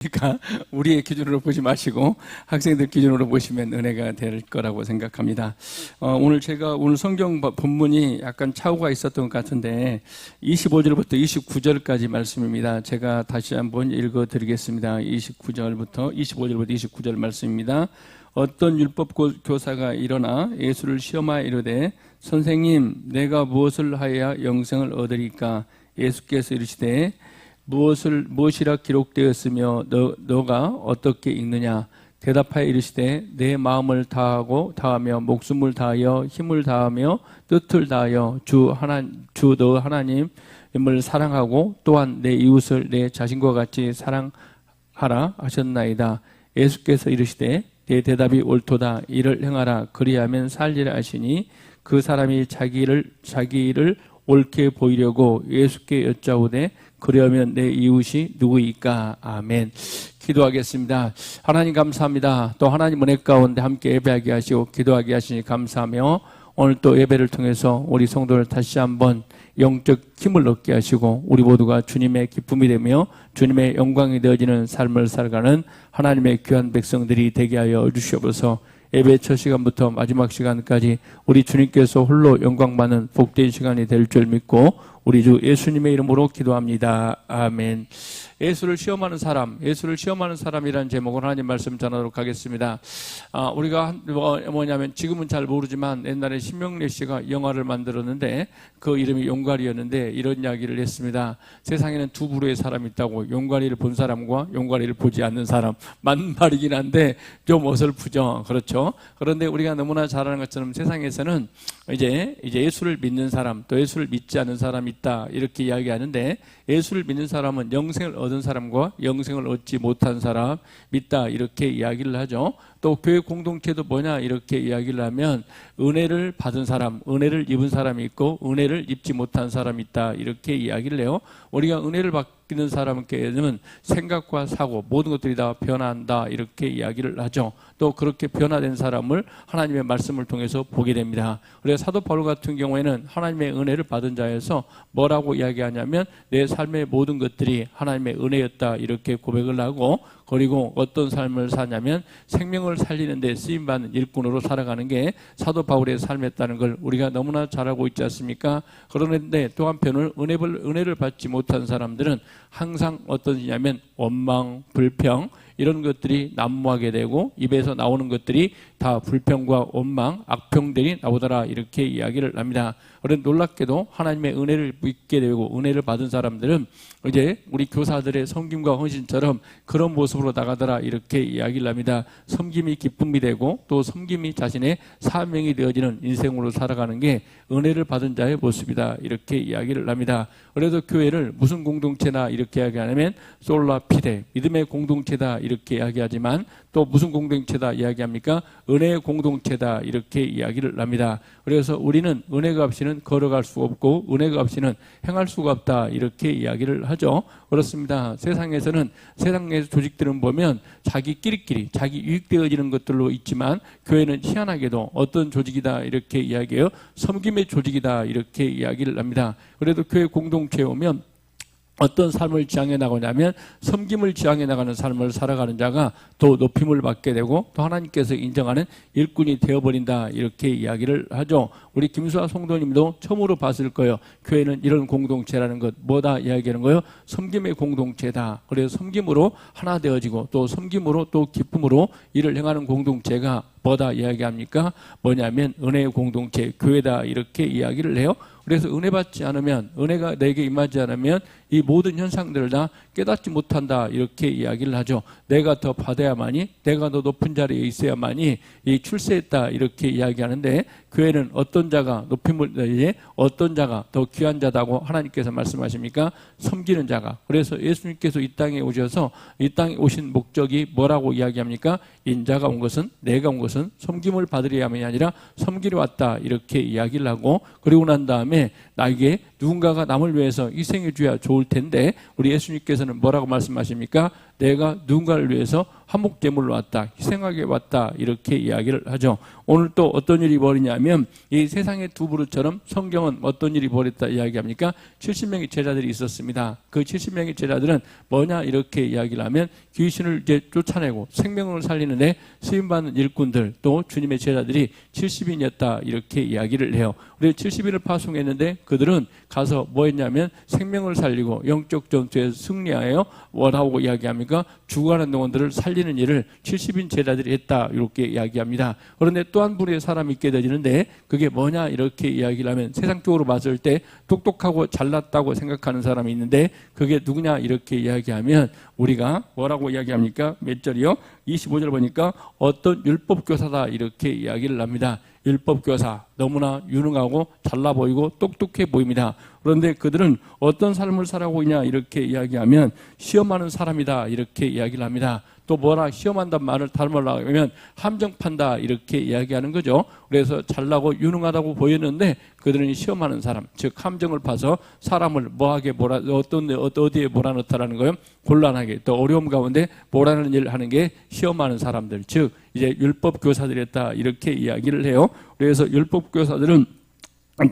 그러니까 우리의 기준으로 보지 마시고 학생들 기준으로 보시면 은혜가 될 거라고 생각합니다. 오늘 성경 본문이 약간 착오가 있었던 것 같은데 25절부터 29절까지 말씀입니다. 제가 다시 한번 읽어드리겠습니다. 25절부터 29절 말씀입니다. 어떤 율법 교사가 일어나 예수를 시험하여 이르되 선생님, 내가 무엇을 하여야 영생을 얻으리까? 예수께서 이르시되 무엇이라 기록되었으며 너가 어떻게 읽느냐? 대답하여 이르시되 내 마음을 다하며 목숨을 다하여 힘을 다하며 뜻을 다하여 주 너 하나님을 사랑하고 또한 내 이웃을 내 자신과 같이 사랑하라 하셨나이다. 예수께서 이르시되 내 대답이 옳도다. 이를 행하라. 그리하면 살리라 하시니 그 사람이 자기를 옳게 보이려고 예수께 여짜오되 그러면 내 이웃이 누구이까? 아멘. 기도하겠습니다. 하나님 감사합니다. 또 하나님 은혜 가운데 함께 예배하게 하시고 기도하게 하시니 감사하며 오늘 또 예배를 통해서 우리 성도를 다시 한번 영적 힘을 얻게 하시고 우리 모두가 주님의 기쁨이 되며 주님의 영광이 되어지는 삶을 살아가는 하나님의 귀한 백성들이 되게 하여 주시옵소서. 예배 첫 시간부터 마지막 시간까지 우리 주님께서 홀로 영광받는 복된 시간이 될 줄 믿고 우리 주 예수님의 이름으로 기도합니다. 아멘. 예수를 시험하는 사람이라는 제목으로 하나님 말씀 전하도록 하겠습니다. 우리가 뭐냐면 지금은 잘 모르지만 옛날에 신명래 씨가 영화를 만들었는데 그 이름이 용가리였는데 이런 이야기를 했습니다. 세상에는 두 부류의 사람이 있다고, 용가리를 본 사람과 용가리를 보지 않는 사람. 맞는 말이긴 한데 좀 어설프죠. 그렇죠. 그런데 우리가 너무나 잘 아는 것처럼 세상에서는 이제 예수를 믿는 사람, 또 예수를 믿지 않는 사람이 있다, 이렇게 이야기하는데 예수를 믿는 사람은 영생을 얻은 사람과 영생을 얻지 못한 사람 있다, 이렇게 이야기를 하죠. 또 교회 공동체도 뭐냐 이렇게 이야기를 하면 은혜를 받은 사람, 은혜를 입은 사람이 있고 은혜를 입지 못한 사람이 있다, 이렇게 이야기를 해요. 우리가 은혜를 받는 사람께는 생각과 사고 모든 것들이 다 변한다, 이렇게 이야기를 하죠. 또 그렇게 변화된 사람을 하나님의 말씀을 통해서 보게 됩니다. 그래서 사도 바울 같은 경우에는 하나님의 은혜를 받은 자에서 뭐라고 이야기하냐면 내 삶의 모든 것들이 하나님의 은혜였다, 이렇게 고백을 하고, 그리고 어떤 삶을 사냐면 생명을 살리는 데 쓰임받는 일꾼으로 살아가는 게 사도 바울의 삶이었다는 걸 우리가 너무나 잘 알고 있지 않습니까? 그런데 또 한편으로 은혜를 받지 못한 사람들은 항상 어떠냐면 원망, 불평, 이런 것들이 난무하게 되고 입에서 나오는 것들이 다 불평과 원망, 악평들이 나오더라, 이렇게 이야기를 합니다. 그런데 놀랍게도 하나님의 은혜를 믿게 되고 은혜를 받은 사람들은 이제 우리 교사들의 섬김과 헌신처럼 그런 모습으로 나가더라, 이렇게 이야기를 합니다. 섬김이 기쁨이 되고 또 섬김이 자신의 사명이 되어지는 인생으로 살아가는 게 은혜를 받은 자의 모습이다, 이렇게 이야기를 합니다. 그래서 교회를 무슨 공동체나 이렇게 이야기하냐면 솔라 피데, 믿음의 공동체다, 이렇게 이야기하지만 또 무슨 공동체다 이야기합니까? 은혜의 공동체다, 이렇게 이야기를 합니다. 그래서 우리는 은혜가 없이는 걸어갈 수 없고 은혜가 없이는 행할 수가 없다, 이렇게 이야기를 하죠. 그렇습니다. 세상에서 조직들은 보면 자기끼리끼리 자기 유익되어지는 것들로 있지만 교회는 희한하게도 어떤 조직이다, 이렇게 이야기해요. 섬김의 조직이다, 이렇게 이야기를 합니다. 그래도 교회 공동체에 오면 어떤 삶을 지향해 나가냐면 섬김을 지향해 나가는 삶을 살아가는 자가 또 높임을 받게 되고 또 하나님께서 인정하는 일꾼이 되어버린다, 이렇게 이야기를 하죠. 우리 김수아 성도님도 처음으로 봤을 거예요. 교회는 이런 공동체라는 것, 뭐다 이야기하는 거예요? 섬김의 공동체다. 그래서 섬김으로 하나 되어지고 또 섬김으로 또 기쁨으로 일을 행하는 공동체가 뭐다 이야기합니까? 뭐냐면 은혜의 공동체, 교회다, 이렇게 이야기를 해요. 그래서 은혜 받지 않으면, 은혜가 내게 임하지 않으면 이 모든 현상들을 다 깨닫지 못한다, 이렇게 이야기를 하죠. 내가 더 받아야만이, 내가 더 높은 자리에 있어야만이 이 출세했다, 이렇게 이야기하는데 교회는 어떤 자가 높임을 내지 어떤 자가 더 귀한 자다고 하나님께서 말씀하십니까? 섬기는 자가. 그래서 예수님께서 이 땅에 오셔서 이 땅에 오신 목적이 뭐라고 이야기합니까? 인자가 온 것은, 내가 온 것은 섬김을 받으려 함이 아니라 섬기려 왔다, 이렇게 이야기를 하고, 그리고 난 다음에 나에게 누군가가 남을 위해서 희생해 줘야 좋을 텐데 우리 예수님께서는 뭐라고 말씀하십니까? 내가 누군가를 위해서 화목제물로 왔다, 희생하게 왔다, 이렇게 이야기를 하죠. 오늘 또 어떤 일이 벌이냐면 이 세상의 두 부류처럼 성경은 어떤 일이 벌였다 이야기합니까? 70명의 제자들이 있었습니다. 그 70명의 제자들은 뭐냐 이렇게 이야기를 하면 귀신을 이제 쫓아내고 생명을 살리는데 쓰임받는 일꾼들, 또 주님의 제자들이 70인이었다 이렇게 이야기를 해요. 우리 70인을 파송했는데 그들은 가서 뭐 했냐면 생명을 살리고 영적 전투에 승리하여 뭐라고 이야기합니까? 죽어가는 영혼들을 살리는 일을 70인 제자들이 했다 이렇게 이야기합니다. 그런데 또 한 부류의 사람이 있게 되지는데 그게 뭐냐 이렇게 이야기를 하면 세상적으로 봤을 때 똑똑하고 잘났다고 생각하는 사람이 있는데 그게 누구냐 이렇게 이야기하면 우리가 뭐라고 이야기합니까? 몇 절이요? 25절 보니까 어떤 율법교사다 이렇게 이야기를 합니다. 율법교사, 너무나 유능하고 잘나 보이고 똑똑해 보입니다. 그런데 그들은 어떤 삶을 살아가고 있냐 이렇게 이야기하면 시험하는 사람이다 이렇게 이야기를 합니다. 또 뭐라 시험한다는 말을 다른 말로 하면 함정판다 이렇게 이야기하는 거죠. 그래서 잘나고 유능하다고 보였는데 그들은 시험하는 사람, 즉 함정을 파서 사람을 뭐하게 어디에 몰아넣다라는 거예요. 곤란하게 또 어려움 가운데 몰아넣는 일을 하는 게 시험하는 사람들, 즉 이제 율법 교사들이었다 이렇게 이야기를 해요. 그래서 율법 교사들은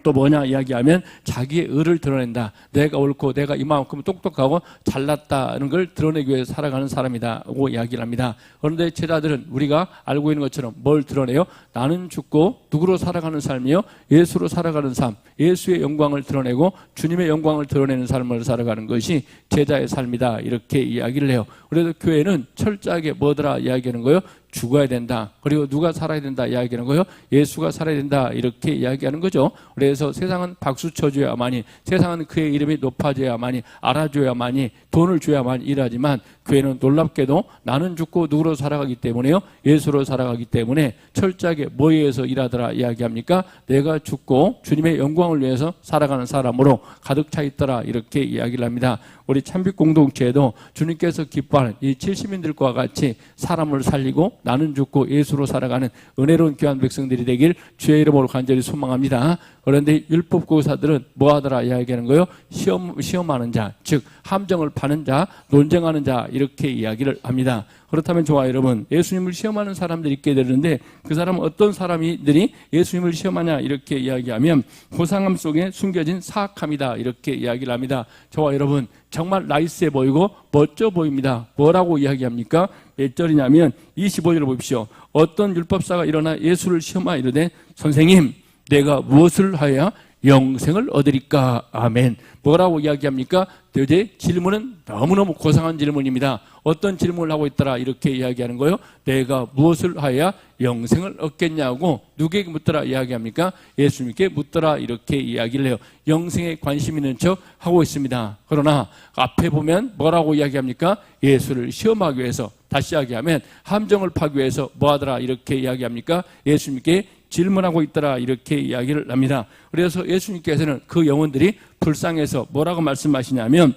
또 뭐냐 이야기하면 자기의 의를 드러낸다. 내가 옳고 내가 이만큼 똑똑하고 잘났다는 걸 드러내기 위해 살아가는 사람이다고 이야기를 합니다. 그런데 제자들은 우리가 알고 있는 것처럼 뭘 드러내요? 나는 죽고 누구로 살아가는 삶이요? 예수로 살아가는 삶, 예수의 영광을 드러내고 주님의 영광을 드러내는 삶을 살아가는 것이 제자의 삶이다 이렇게 이야기를 해요. 그래서 교회는 철저하게 뭐더라 이야기하는 거예요? 죽어야 된다. 그리고 누가 살아야 된다 이야기하는 거예요? 예수가 살아야 된다 이렇게 이야기하는 거죠. 그래서 세상은 박수 쳐줘야만이, 세상은 그의 이름이 높아져야만이, 알아줘야만이, 돈을 줘야만 일하지만 교회는 놀랍게도 나는 죽고 누구로 살아가기 때문에요? 예수로 살아가기 때문에 철저하게 뭐에 의해서 일하더라 이야기합니까? 내가 죽고 주님의 영광을 위해서 살아가는 사람으로 가득 차 있더라 이렇게 이야기를 합니다. 우리 참빛 공동체에도 주님께서 기뻐하는 이 70인들과 같이 사람을 살리고 나는 죽고 예수로 살아가는 은혜로운 귀한 백성들이 되길 주의 이름으로 간절히 소망합니다. 그런데 율법 교사들은 뭐하더라 이야기하는 거예요? 시험하는 자, 즉 함정을 파는 자, 논쟁하는 자 이렇게 이야기를 합니다. 그렇다면 좋아 여러분, 예수님을 시험하는 사람들이 있게 되는데 그 사람은 어떤 사람들이 예수님을 시험하냐 이렇게 이야기하면 고상함 속에 숨겨진 사악함이다 이렇게 이야기를 합니다. 저와 여러분 정말 나이스해 보이고 멋져 보입니다. 뭐라고 이야기합니까? 몇 절이냐면 25절을 보십시오. 어떤 율법사가 일어나 예수를 시험하여 이르되 선생님 내가 무엇을 하여야 영생을 얻으리까? 아멘. 뭐라고 이야기합니까? 이제 질문은 너무너무 고상한 질문입니다. 어떤 질문을 하고 있더라 이렇게 이야기하는 거예요? 내가 무엇을 하여야 영생을 얻겠냐고 누구에게 묻더라 이야기합니까? 예수님께 묻더라 이렇게 이야기를 해요. 영생에 관심 있는 척 하고 있습니다. 그러나 앞에 보면 뭐라고 이야기합니까? 예수를 시험하기 위해서, 다시 이야기하면 함정을 파기 위해서 뭐하더라 이렇게 이야기합니까? 예수님께 질문하고 있더라 이렇게 이야기를 합니다. 그래서 예수님께서는 그 영혼들이 불쌍해서 뭐라고 말씀하시냐면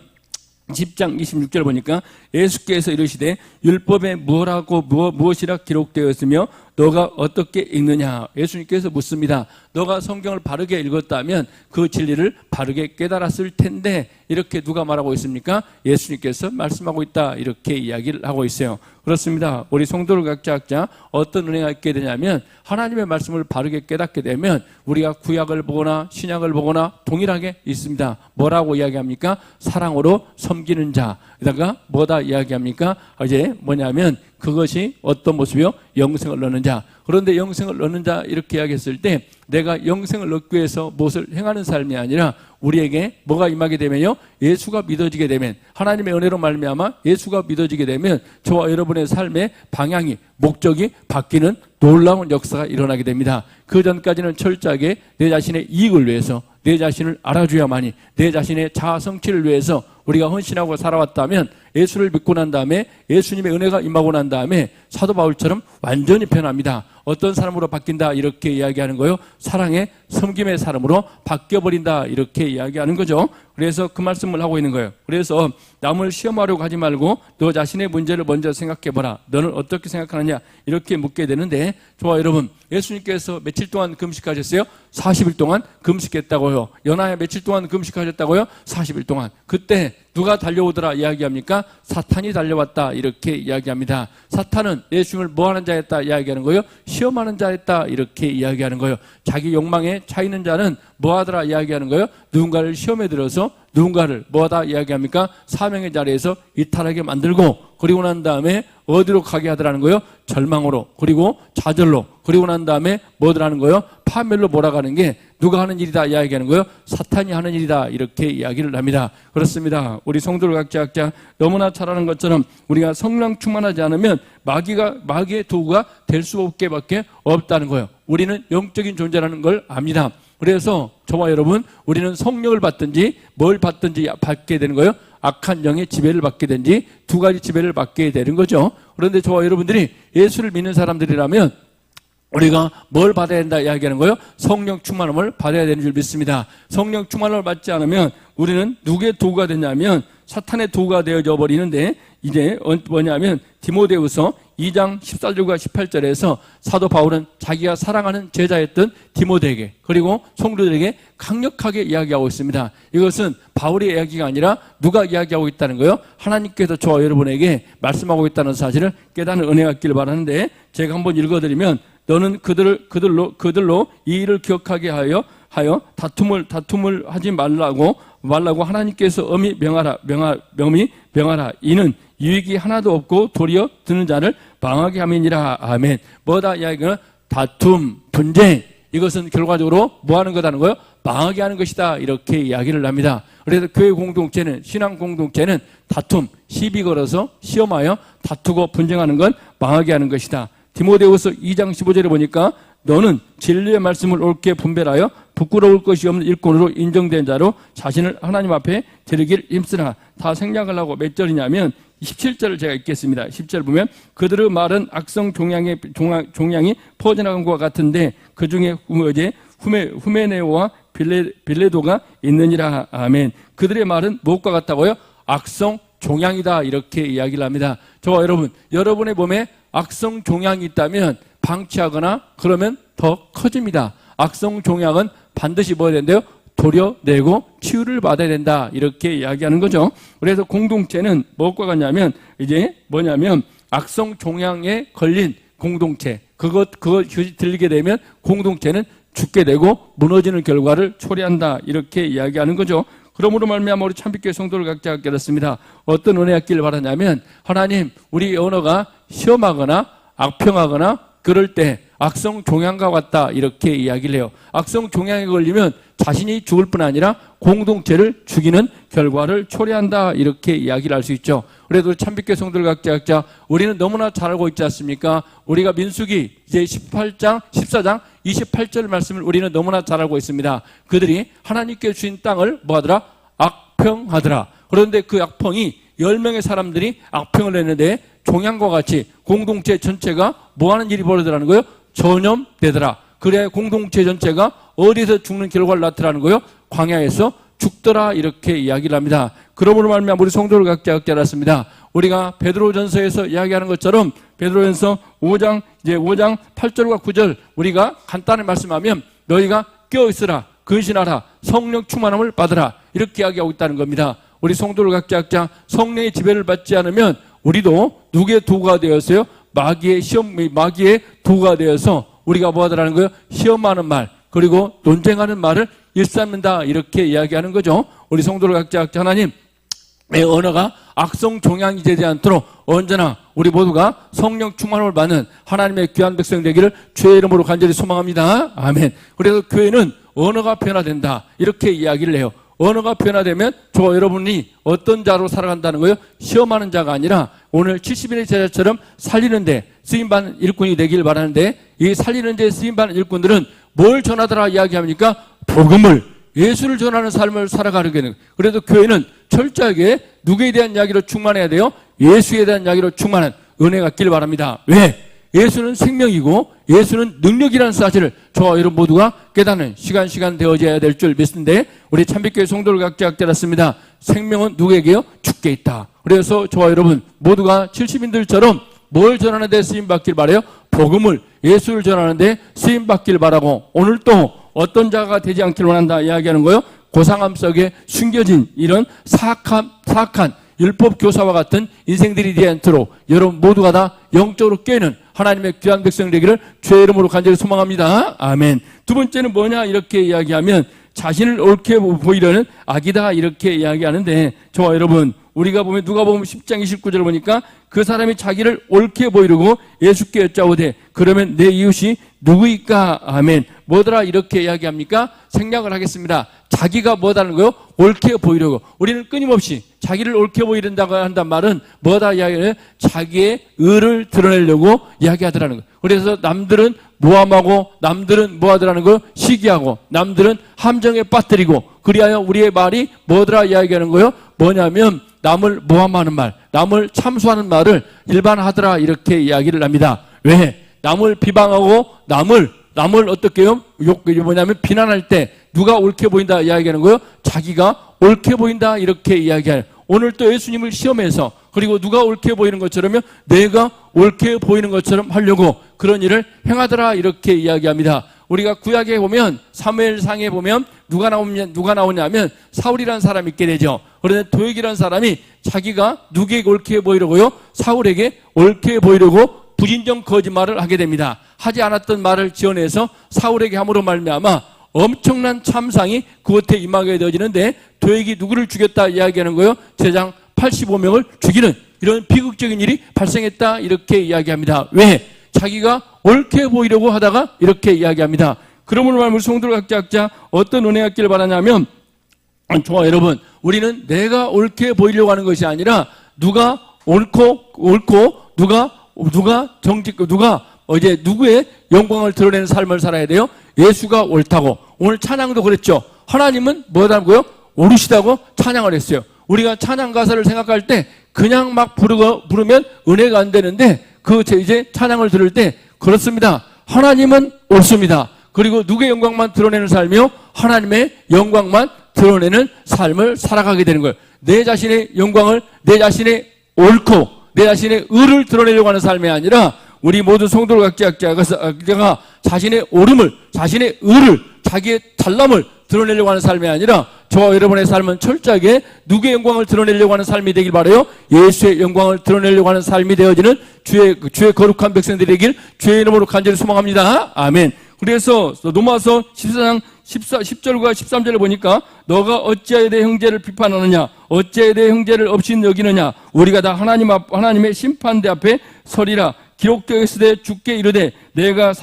10장 26절 보니까 예수께서 이르시되 율법에 무엇이라 기록되었으며 너가 어떻게 읽느냐? 예수님께서 묻습니다. 너가 성경을 바르게 읽었다면 그 진리를 바르게 깨달았을 텐데 이렇게 누가 말하고 있습니까? 예수님께서 말씀하고 있다 이렇게 이야기를 하고 있어요. 그렇습니다. 우리 성도들 각자 어떤 은혜가 있게 되냐면 하나님의 말씀을 바르게 깨닫게 되면 우리가 구약을 보거나 신약을 보거나 동일하게 있습니다. 뭐라고 이야기합니까? 사랑으로 섬기는 자. 게다가 뭐다 이야기합니까? 이제 뭐냐면 그것이 어떤 모습이요? 영생을 얻는 자. 그런데 영생을 얻는 자 이렇게 이야기했을 때 내가 영생을 얻기 위해서 무엇을 행하는 삶이 아니라 우리에게 뭐가 임하게 되면요? 예수가 믿어지게 되면, 하나님의 은혜로 말미암아 예수가 믿어지게 되면 저와 여러분의 삶의 방향이, 목적이 바뀌는 놀라운 역사가 일어나게 됩니다. 그 전까지는 철저하게 내 자신의 이익을 위해서, 내 자신을 알아줘야만이, 내 자신의 자아 성취를 위해서 우리가 헌신하고 살아왔다면 예수를 믿고 난 다음에 예수님의 은혜가 임하고 난 다음에 사도 바울처럼 완전히 변합니다. 어떤 사람으로 바뀐다 이렇게 이야기하는 거요. 사랑의 섬김의 사람으로 바뀌어버린다 이렇게 이야기하는 거죠. 그래서 그 말씀을 하고 있는 거예요. 그래서 남을 시험하려고 하지 말고 너 자신의 문제를 먼저 생각해보라. 너는 어떻게 생각하느냐 이렇게 묻게 되는데, 좋아 여러분, 예수님께서 며칠 동안 금식하셨어요? 40일 동안 금식했다고요. 연하에 며칠 동안 금식하셨다고요? 40일 동안. 그때 누가 달려오더라 이야기합니까? 사탄이 달려왔다 이렇게 이야기합니다. 사탄은 예수님을 뭐하는 자였다 이야기하는 거예요? 시험하는 자였다 이렇게 이야기하는 거예요. 자기 욕망에 차 있는 자는 뭐하더라 이야기하는 거예요? 누군가를 시험에 들어서 누군가를 뭐하다 이야기합니까? 사명의 자리에서 이탈하게 만들고, 그리고 난 다음에 어디로 가게 하더라는 거예요? 절망으로, 그리고 좌절로, 그리고 난 다음에 뭐더라는 거예요? 파멸로 몰아가는 게 누가 하는 일이다 이야기하는 거예요? 사탄이 하는 일이다 이렇게 이야기를 합니다. 그렇습니다. 우리 성도들 각자 너무나 잘 아는 것처럼 우리가 성령 충만하지 않으면 마귀의 도구가 될 수밖에 없다는 거예요. 우리는 영적인 존재라는 걸 압니다. 그래서 저와 여러분, 우리는 성령을 받든지 뭘 받든지 받게 되는 거예요. 악한 영의 지배를 받게 되든지 두 가지 지배를 받게 되는 거죠. 그런데 저와 여러분들이 예수를 믿는 사람들이라면 우리가 뭘 받아야 된다 이야기하는 거예요? 성령 충만함을 받아야 되는 줄 믿습니다. 성령 충만함을 받지 않으면 우리는 누구의 도구가 되냐면 사탄의 도구가 되어져 버리는데, 이제 뭐냐면 디모데후서 2장 14절과 18절에서 사도 바울은 자기가 사랑하는 제자였던 디모데에게 그리고 성도들에게 강력하게 이야기하고 있습니다. 이것은 바울의 이야기가 아니라 누가 이야기하고 있다는 거예요? 하나님께서 저와 여러분에게 말씀하고 있다는 사실을 깨닫는 은혜가 있기를 바라는데, 제가 한번 읽어드리면, 너는 그들로 이 일을 기억하게 하여 다툼을 하지 말라고 하나님께서 엄히 명하라. 이는 유익이 하나도 없고 도리어 듣는 자를 망하게 함이니라. 아멘. 뭐다 이야기는 다툼, 분쟁, 이것은 결과적으로 뭐 하는 거다는 거예요? 망하게 하는 것이다 이렇게 이야기를 합니다. 그래서 교회 공동체는, 신앙 공동체는 다툼, 시비 걸어서 시험하여 다투고 분쟁하는 건 망하게 하는 것이다. 디모데후서 2장 15절에 보니까 너는 진리의 말씀을 옳게 분별하여 부끄러울 것이 없는 일꾼으로 인정된 자로 자신을 하나님 앞에 드리길 힘쓰라. 다 생략하려고 몇 절이냐면 17절을 제가 읽겠습니다. 10절 보면 그들의 말은 악성 종양이 퍼져나간 것과 같은데 그 중에 후메네오와 빌레도가 있느니라. 아멘. 그들의 말은 무엇과 같다고요? 악성 종양이다 이렇게 이야기를 합니다. 저와 여러분의 몸에 악성 종양이 있다면 방치하거나 그러면 더 커집니다. 악성 종양은 반드시 뭐해야 된대요? 도려내고 치유를 받아야 된다 이렇게 이야기하는 거죠. 그래서 공동체는 무엇과 같냐면 이제 뭐냐면 악성 종양에 걸린 공동체, 그거 들리게 되면 공동체는 죽게 되고 무너지는 결과를 초래한다 이렇게 이야기하는 거죠. 그러므로 말미암아 우리 참빛교회 성도를 각자 깨닫습니다. 어떤 은혜였기를 바라냐면, 하나님, 우리 언어가 시험하거나 악평하거나 그럴 때 악성 종양과 같다 이렇게 이야기를 해요. 악성 종양에 걸리면 자신이 죽을 뿐 아니라 공동체를 죽이는 결과를 초래한다 이렇게 이야기를 할 수 있죠. 그래도 참빛교회 성도들 각자 우리는 너무나 잘 알고 있지 않습니까? 우리가 민수기 이제 14장 28절 말씀을 우리는 너무나 잘 알고 있습니다. 그들이 하나님께 주신 땅을 뭐하더라? 악평하더라. 그런데 그 악평이 10명의 사람들이 악평을 했는데 종양과 같이 공동체 전체가 뭐하는 일이 벌어지라는 거예요? 전염되더라. 그래야 공동체 전체가 어디서 죽는 결과를 나타나는 거예요? 광야에서 죽더라 이렇게 이야기를 합니다. 그러므로 말미암아 우리 성도를 각자 깨닫습니다. 우리가 베드로전서에서 이야기하는 것처럼 베드로전서 5장 8절과 9절 우리가 간단히 말씀하면 너희가 깨어있으라, 근신하라, 성령 충만함을 받으라 이렇게 이야기하고 있다는 겁니다. 우리 성도를 각자 성령의 지배를 받지 않으면 우리도 누구의 도구가 되었어요? 마귀의 도구가 되어서 우리가 뭐 하더라는 거예요? 시험하는 말, 그리고 논쟁하는 말을 일삼는다 이렇게 이야기하는 거죠. 우리 성도를 각자 하나님, 내 언어가 악성 종양이 되지 않도록 언제나 우리 모두가 성령 충만함을 받는 하나님의 귀한 백성 되기를 주의 이름으로 간절히 소망합니다. 아멘. 그래서 교회는 언어가 변화된다 이렇게 이야기를 해요. 언어가 변화되면 저와 여러분이 어떤 자로 살아간다는 거예요? 시험하는 자가 아니라 오늘 70인의 제자처럼 살리는 데 쓰임받는 일꾼이 되길 바라는데, 이 살리는 데 쓰임받는 일꾼들은 뭘 전하더라 이야기합니까? 복음을, 예수를 전하는 삶을 살아가는 거예요. 그래도 교회는 철저하게 누구에 대한 이야기로 충만해야 돼요? 예수에 대한 이야기로 충만한, 은혜 갖길 바랍니다. 왜? 예수는 생명이고 예수는 능력이라는 사실을 저와 여러분 모두가 깨닫는 시간 되어져야 될 줄 믿는데, 우리 참빛교회 성도를 각자 깨닫습니다. 생명은 누구에게요? 주께 있다. 그래서 저와 여러분 모두가 70인들처럼 뭘 전하는데 쓰임받길 바라요? 복음을, 예수를 전하는데 쓰임받길 바라고, 오늘 또 어떤 자가 되지 않길 원한다 이야기하는 거예요. 고상함 속에 숨겨진 이런 사악한 율법 교사와 같은 인생들이 되지 않도록 여러분 모두가 다 영적으로 깨는 하나님의 귀한 백성 되기를 주의 이름으로 간절히 소망합니다. 아멘. 두 번째는 뭐냐 이렇게 이야기하면 자신을 옳게 보이려는 악이다 이렇게 이야기하는데, 저와 여러분 우리가 보면 누가복음 10장 29절을 보니까 그 사람이 자기를 옳게 보이려고 예수께 여짜오되 그러면 내 이웃이 누구일까? 아멘. 뭐더라 이렇게 이야기합니까? 생략을 하겠습니다. 자기가 뭐다는 거요? 옳게 보이려고. 우리는 끊임없이 자기를 옳게 보이는다고 한단 말은 뭐다 이야기하는, 자기의 의를 드러내려고 이야기하더라는 거예요. 그래서 남들은 모함하고 남들은 뭐하더라는 거요? 시기하고 남들은 함정에 빠뜨리고, 그리하여 우리의 말이 뭐더라 이야기하는 거요? 뭐냐면 남을 모함하는 말, 남을 참수하는 말을 일반하더라 이렇게 이야기를 합니다. 왜? 남을 비방하고 남을 어떻게 해요? 뭐냐면 비난할 때 누가 옳게 보인다 이야기하는 거예요? 자기가 옳게 보인다 이렇게 이야기해요. 오늘 또 예수님을 시험해서, 그리고 누가 옳게 보이는 것처럼요, 내가 옳게 보이는 것처럼 하려고 그런 일을 행하더라 이렇게 이야기합니다. 우리가 구약에 보면 사무엘상에 보면 누가 나오냐면 사울이라는 사람이 있게 되죠. 그런데 도액이라는 사람이 자기가 누구에게 옳게 보이려고요? 사울에게 옳게 보이려고 부진정 거짓말을 하게 됩니다. 하지 않았던 말을 지어내서 사울에게 함으로 말미암아 엄청난 참상이 그곳에 임하게 되어지는데, 도액이 누구를 죽였다 이야기하는 거예요? 제장 85명을 죽이는 이런 비극적인 일이 발생했다 이렇게 이야기합니다. 왜? 자기가 옳게 보이려고 하다가 이렇게 이야기합니다. 그러므로 말하면 성도들 각자 어떤 은혜 갖기를 바라냐면, 저와 여러분 우리는 내가 옳게 보이려고 하는 것이 아니라 누가 옳고 누가 이제 누구의 영광을 드러내는 삶을 살아야 돼요? 예수가 옳다고. 오늘 찬양도 그랬죠. 하나님은 뭐라고요? 옳으시다고 찬양을 했어요. 우리가 찬양 가사를 생각할 때 그냥 막 부르면 은혜가 안 되는데, 이제 찬양을 들을 때 그렇습니다. 하나님은 옳습니다. 그리고 누구의 영광만 드러내는 삶이요? 하나님의 영광만 드러내는 삶을 살아가게 되는 거예요. 내 자신의 영광을, 내 자신의 옳고 내 자신의 의를 드러내려고 하는 삶이 아니라, 우리 모든 성도를 각자가 자신의 옳음을, 자신의 의를, 자기의 잘남을 드러내려고 하는 삶이 아니라, 저와 여러분의 삶은 철저하게 누구의 영광을 드러내려고 하는 삶이 되길 바라요? 예수의 영광을 드러내려고 하는 삶이 되어지는 주의 거룩한 백성들이 되길 주의 이름으로 간절히 소망합니다. 아멘. 그래서 로마서 14장 10절과 13절을 보니까 너가 어찌하여 내 형제를 비판하느냐, 어찌하여 내 형제를 없인 여기느냐, 우리가 다 하나님의 심판대 앞에 서리라. 기록되어 있으되 주께 이르되 내가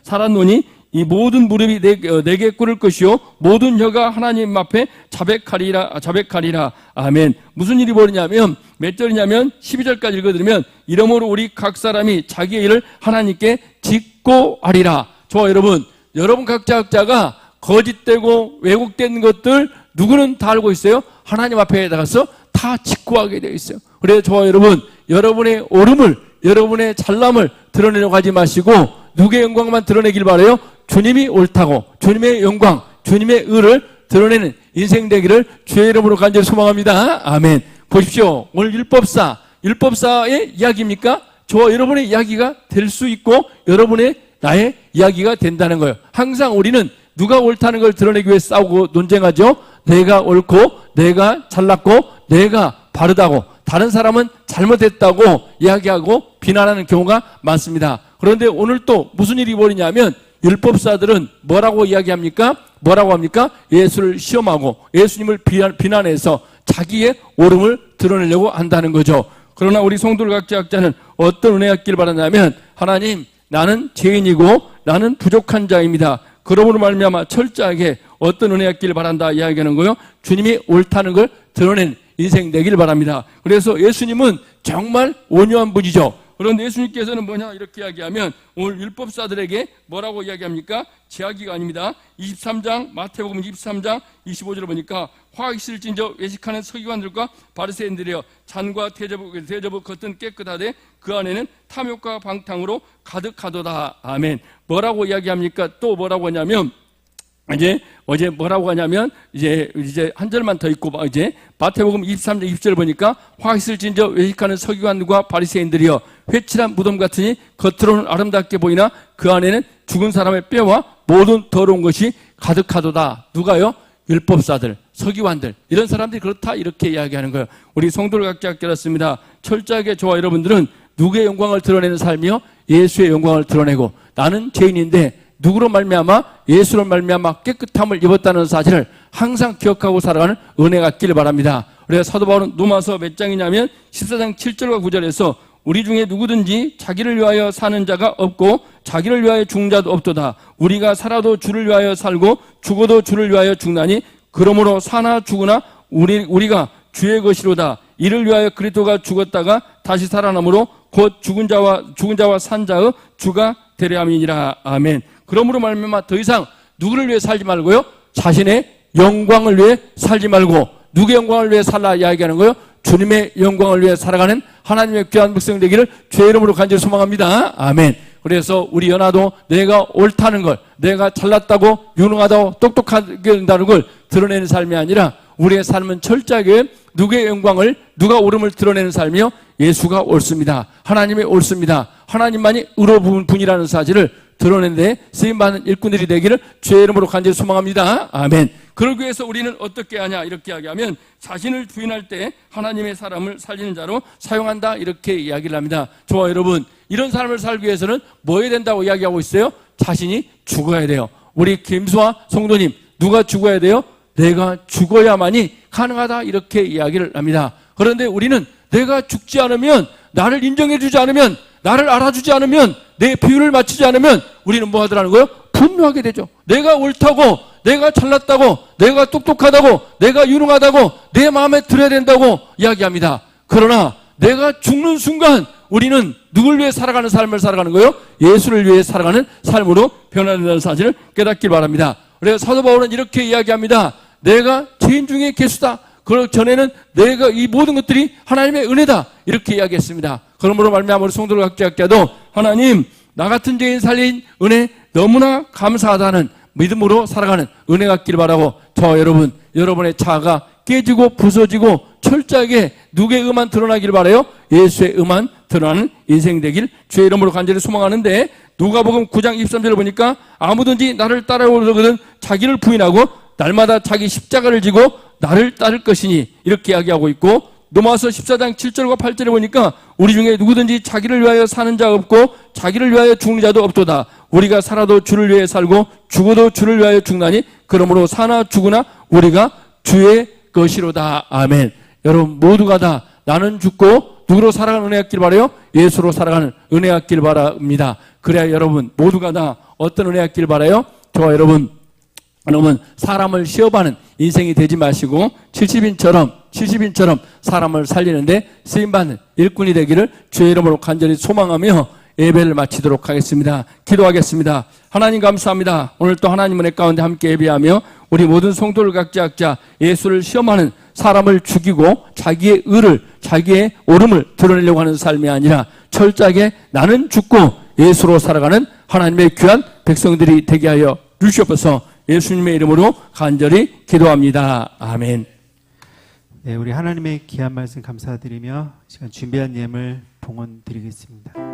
살았노니 이 모든 무릎이 내게 꿇을 것이요 모든 혀가 하나님 앞에 자백하리라. 아멘. 무슨 일이 벌이냐면, 몇 절이냐면 12절까지 읽어드리면, 이러므로 우리 각 사람이 자기의 일을 하나님께 짓고 하리라. 저와 여러분 각자가 거짓되고 왜곡된 것들 누구는 다 알고 있어요? 하나님 앞에 나가서 다 짓고 하게 되어 있어요. 그래서 저와 여러분의 옳음을, 여러분의 잘남을 드러내려고 하지 마시고 누구의 영광만 드러내길 바라요? 주님이 옳다고, 주님의 영광, 주님의 의를 드러내는 인생 되기를 주의 이름으로 간절히 소망합니다. 아멘. 보십시오. 오늘 율법사의 이야기입니까? 저와 여러분의 이야기가 될 수 있고 나의 이야기가 된다는 거예요. 항상 우리는 누가 옳다는 걸 드러내기 위해 싸우고 논쟁하죠. 내가 옳고 내가 잘났고 내가 바르다고, 다른 사람은 잘못했다고 이야기하고 비난하는 경우가 많습니다. 그런데 오늘 또 무슨 일이 벌이냐면, 율법사들은 뭐라고 이야기합니까? 뭐라고 합니까? 예수를 시험하고 예수님을 비난해서 자기의 옳음을 드러내려고 한다는 거죠. 그러나 우리 성도들 각자는 어떤 은혜 갖기를 바라냐면, 하나님, 나는 죄인이고 나는 부족한 자입니다. 그러므로 말미암아 철저하게 어떤 은혜 갖기를 바란다 이야기하는 거요? 주님이 옳다는 걸 드러낸 인생 되기를 바랍니다. 그래서 예수님은 정말 온유한 분이죠. 그런데 예수님께서는 뭐냐 이렇게 이야기하면, 오늘 율법사들에게 뭐라고 이야기합니까? 제하기가 아닙니다. 23장 마태복음 23장 25절을 보니까 화 있을진저 외식하는 서기관들과 바리새인들이여 잔과 대접을 겉은 깨끗하되 그 안에는 탐욕과 방탕으로 가득하도다. 아멘. 뭐라고 이야기합니까? 또 뭐라고 하냐면 어제 뭐라고 하냐면 이제 한 절만 더 읽고 이제 마태복음 23장 20절 보니까 화 있을진저 외식하는 서기관들과 바리새인들이여 회칠한 무덤 같으니 겉으로는 아름답게 보이나 그 안에는 죽은 사람의 뼈와 모든 더러운 것이 가득하도다. 누가요? 율법사들, 서기관들, 이런 사람들이 그렇다 이렇게 이야기하는 거예요. 우리 성도를 각자 깨닫습니다. 철저하게 저와 여러분들은 누구의 영광을 드러내는 삶이요? 예수의 영광을 드러내고 나는 죄인인데 누구로 말미암아? 예수로 말미암아 깨끗함을 입었다는 사실을 항상 기억하고 살아가는 은혜가 있기를 바랍니다. 그래서 사도 바울은 로마서 몇 장이냐면 14장 7절과 9절에서 우리 중에 누구든지 자기를 위하여 사는 자가 없고 자기를 위하여 죽는 자도 없도다. 우리가 살아도 주를 위하여 살고 죽어도 주를 위하여 죽나니 그러므로 사나 죽으나 우리가 주의 것이로다. 이를 위하여 그리스도가 죽었다가 다시 살아남으로 곧 죽은 자와 산 자의 주가 되려 함이니라. 아멘. 그러므로 말미암아 더 이상 누구를 위해 살지 말고요, 자신의 영광을 위해 살지 말고 누구의 영광을 위해 살라 이야기하는 거예요? 주님의 영광을 위해 살아가는 하나님의 귀한 백성 되기를 주의 이름으로 간절히 소망합니다. 아멘. 그래서 우리 연하도 내가 옳다는 걸, 내가 잘났다고 유능하다고 똑똑하게 된다는 걸 드러내는 삶이 아니라 우리의 삶은 철저하게 누구의 영광을, 누가 옳음을 드러내는 삶이요? 예수가 옳습니다. 하나님이 옳습니다. 하나님만이 의로운 분이라는 사실을 드러내는데 쓰임받는 일꾼들이 되기를 주의 이름으로 간절히 소망합니다. 아멘. 그러기 위해서 우리는 어떻게 하냐 이렇게 이야기하면 자신을 부인할 때 하나님의 사람을 살리는 자로 사용한다 이렇게 이야기를 합니다. 저와 여러분, 이런 삶을 살기 위해서는 뭐 해야 된다고 이야기하고 있어요? 자신이 죽어야 돼요. 우리 김수아 성도님, 누가 죽어야 돼요? 내가 죽어야만이 가능하다 이렇게 이야기를 합니다. 그런데 우리는 내가 죽지 않으면, 나를 인정해 주지 않으면, 나를 알아주지 않으면, 내 비율을 맞추지 않으면 우리는 뭐 하더라는 거예요? 분노하게 되죠. 내가 옳다고, 내가 잘났다고, 내가 똑똑하다고, 내가 유능하다고 내 마음에 들어야 된다고 이야기합니다. 그러나 내가 죽는 순간 우리는 누굴 위해 살아가는 삶을 살아가는 거예요? 예수를 위해 살아가는 삶으로 변화된다는 사실을 깨닫길 바랍니다. 그래서 사도 바울은 이렇게 이야기합니다. 내가 죄인 중에 괴수다. 그 전에는 내가 이 모든 것들이 하나님의 은혜다 이렇게 이야기했습니다. 그러므로 말미암아 우리 성도를 각자도 하나님, 나 같은 죄인 살린 은혜 너무나 감사하다는 믿음으로 살아가는 은혜가 있기를 바라고, 저 여러분, 여러분의 자아가 깨지고 부서지고 철저하게 누구의 의만 드러나기를 바라요? 예수의 의만 드러나는 인생 되길 주의 이름으로 간절히 소망하는데, 누가복음 9장 23절을 보니까 아무든지 나를 따라오려거든 자기를 부인하고 날마다 자기 십자가를 지고 나를 따를 것이니 이렇게 이야기하고 있고, 로마서 14장 7절과 8절에 보니까 우리 중에 누구든지 자기를 위하여 사는 자 없고 자기를 위하여 죽는 자도 없도다. 우리가 살아도 주를 위해 살고 죽어도 주를 위하여 죽나니 그러므로 사나 죽으나 우리가 주의 것이로다. 아멘. 여러분 모두가 다 나는 죽고 누구로 살아가는 은혜가 있길 바라요? 예수로 살아가는 은혜가 있길 바랍니다. 그래야 여러분 모두가 다 어떤 은혜가 있길 바라요? 저와 여러분 사람을 시험하는 인생이 되지 마시고 70인처럼 사람을 살리는데 쓰임받는 일꾼이 되기를 주의 이름으로 간절히 소망하며 예배를 마치도록 하겠습니다. 기도하겠습니다. 하나님 감사합니다. 오늘 또 하나님 은혜 가운데 함께 예배하며 우리 모든 성도를 각자 예수를 시험하는, 사람을 죽이고 자기의 의를, 자기의 옳음을 드러내려고 하는 삶이 아니라 철저하게 나는 죽고 예수로 살아가는 하나님의 귀한 백성들이 되게 하여 주시옵소서. 예수님의 이름으로 간절히 기도합니다. 아멘. 네, 우리 하나님의 귀한 말씀 감사드리며 시간 준비한 예물 봉헌 드리겠습니다.